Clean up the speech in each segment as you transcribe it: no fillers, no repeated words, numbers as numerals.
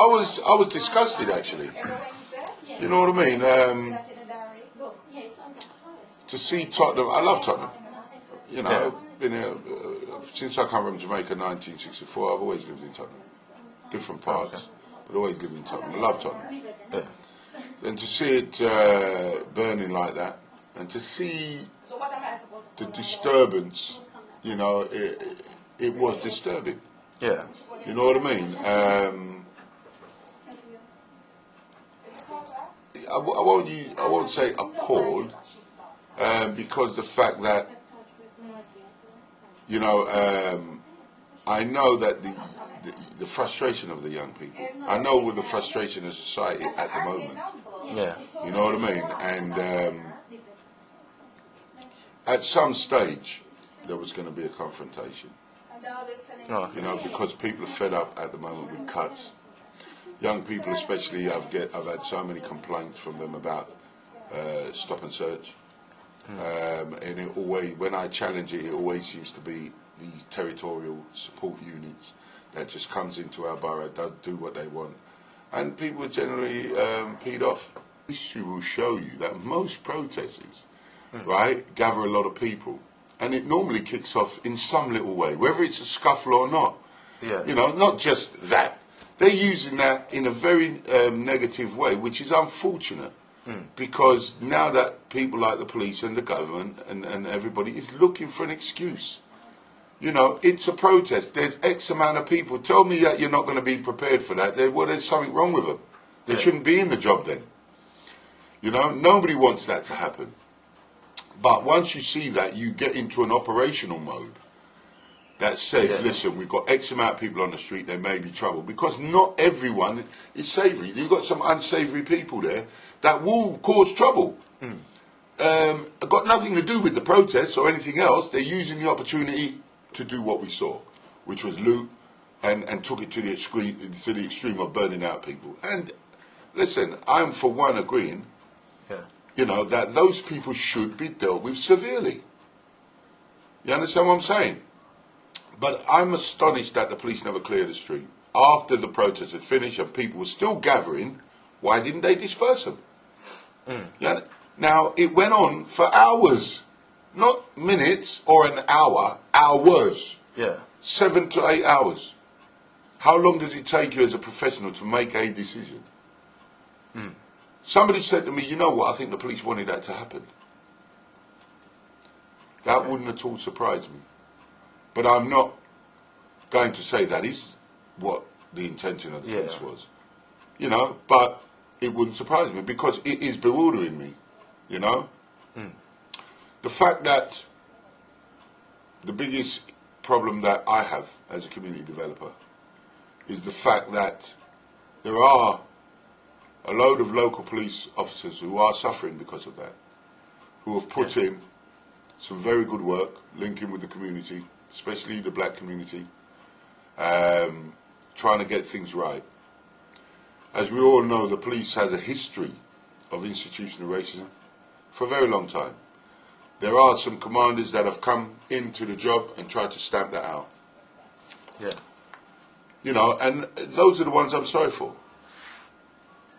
was disgusted actually. You know what I mean? To see Tottenham, I love Tottenham. You know, I've been here since I come from Jamaica, 1964. I've always lived in Tottenham, different parts, but always lived in Tottenham. I love Tottenham. Yeah. And to see it burning like that, and to see the disturbance, you know, it was disturbing. Yeah. You know what I mean? I won't say appalled, because the fact that, you know, I know that the frustration of the young people. I know with the frustration of society at the moment. Yeah. You know what I mean? And at some stage, there was going to be a confrontation. Oh. You know, because people are fed up at the moment with cuts. Young people especially, I've had so many complaints from them about stop and search. And it always, when I challenge it, it always seems to be these territorial support units that just comes into our borough, do what they want. And people are generally peed off. History will show you that most protesters, right, gather a lot of people. And it normally kicks off in some little way, whether it's a scuffle or not. Yeah. You know, not just that. They're using that in a very negative way, which is unfortunate. Because now that people like the police and the government and everybody is looking for an excuse. You know, it's a protest. There's X amount of people. Tell me that you're not going to be prepared for that. Well, there's something wrong with them. They shouldn't be in the job then. You know, nobody wants that to happen. But once you see that, you get into an operational mode that says, listen, we've got X amount of people on the street, there may be trouble. Because not everyone is savoury. You've got some unsavoury people there that will cause trouble. Got nothing to do with the protests or anything else. They're using the opportunity to do what we saw, which was loot, and took it to the extreme of burning out people. And listen, I'm for one agreeing, you know, that those people should be dealt with severely. You understand what I'm saying? But I'm astonished that the police never cleared the street. After the protest had finished and people were still gathering, why didn't they disperse them? Yeah. Now, it went on for hours. Not minutes or an hour, hours. Yeah. 7 to 8 hours. How long does it take you as a professional to make a decision? Somebody said to me, you know what, I think the police wanted that to happen. That wouldn't at all surprise me. But I'm not going to say that is what the intention of the police was. You know, but it wouldn't surprise me because it is bewildering me, you know. The fact that the biggest problem that I have as a community developer is the fact that there are a load of local police officers who are suffering because of that, who have put in some very good work linking with the community, especially the black community, trying to get things right. As we all know, the police has a history of institutional racism for a very long time. There are some commanders that have come into the job and tried to stamp that out. Yeah. You know, and those are the ones I'm sorry for.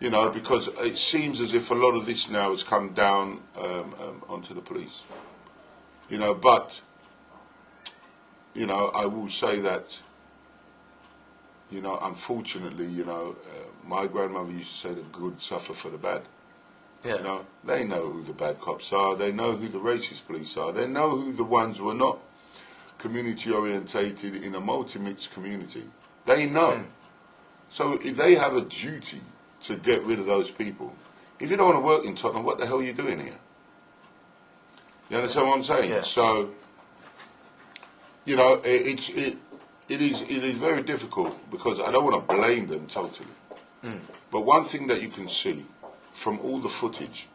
You know, because it seems as if a lot of this now has come down onto the police. You know, but, you know, I will say that, you know, unfortunately, you know, my grandmother used to say the good suffer for the bad. Yeah. You know, they know who the bad cops are, they know who the racist police are, they know who the ones who are not community orientated in a multi-mixed community. They know. So if they have a duty to get rid of those people. If you don't want to work in Tottenham, what the hell are you doing here? You understand what I'm saying? Yeah. So, you know, it is very difficult because I don't want to blame them totally. But one thing that you can see from all the footage,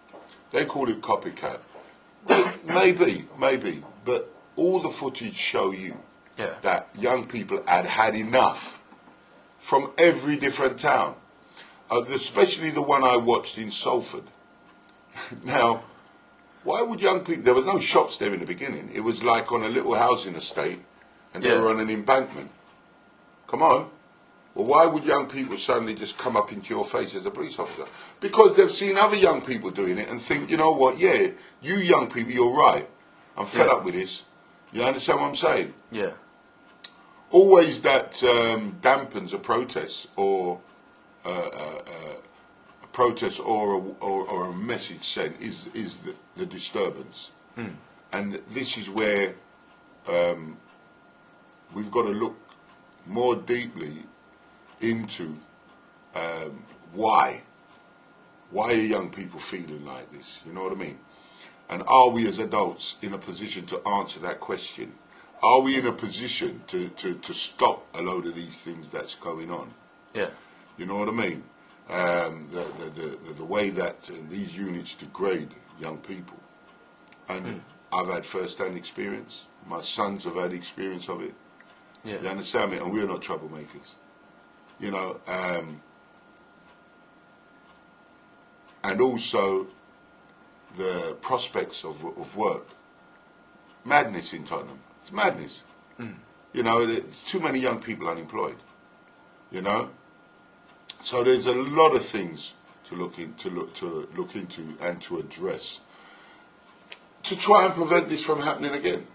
they call it copycat. maybe, but all the footage show you that young people had enough from every different town. Especially the one I watched in Salford. Now, why would young people... There was no shops there in the beginning. It was like on a little housing estate, and they were on an embankment. Come on. Well, why would young people suddenly just come up into your face as a police officer? Because they've seen other young people doing it and think, you know what, yeah, you young people, you're right. I'm fed up with this. You understand what I'm saying? Yeah. Always that dampens a protest or a protest or a message sent is the disturbance. And this is where we've got to look more deeply into why are young people feeling like this, you know what I mean? And are we as adults in a position to answer that question? Are we in a position to stop a load of these things that's going on? Yeah. You know what I mean? The way that these units degrade young people. And I've had first-hand experience. My sons have had experience of it. Yeah. You understand me? And we're not troublemakers. You know, and also the prospects of work. Madness in Tottenham. It's madness. You know, it's too many young people unemployed. You know? So there's a lot of things to look into and to address to try and prevent this from happening again.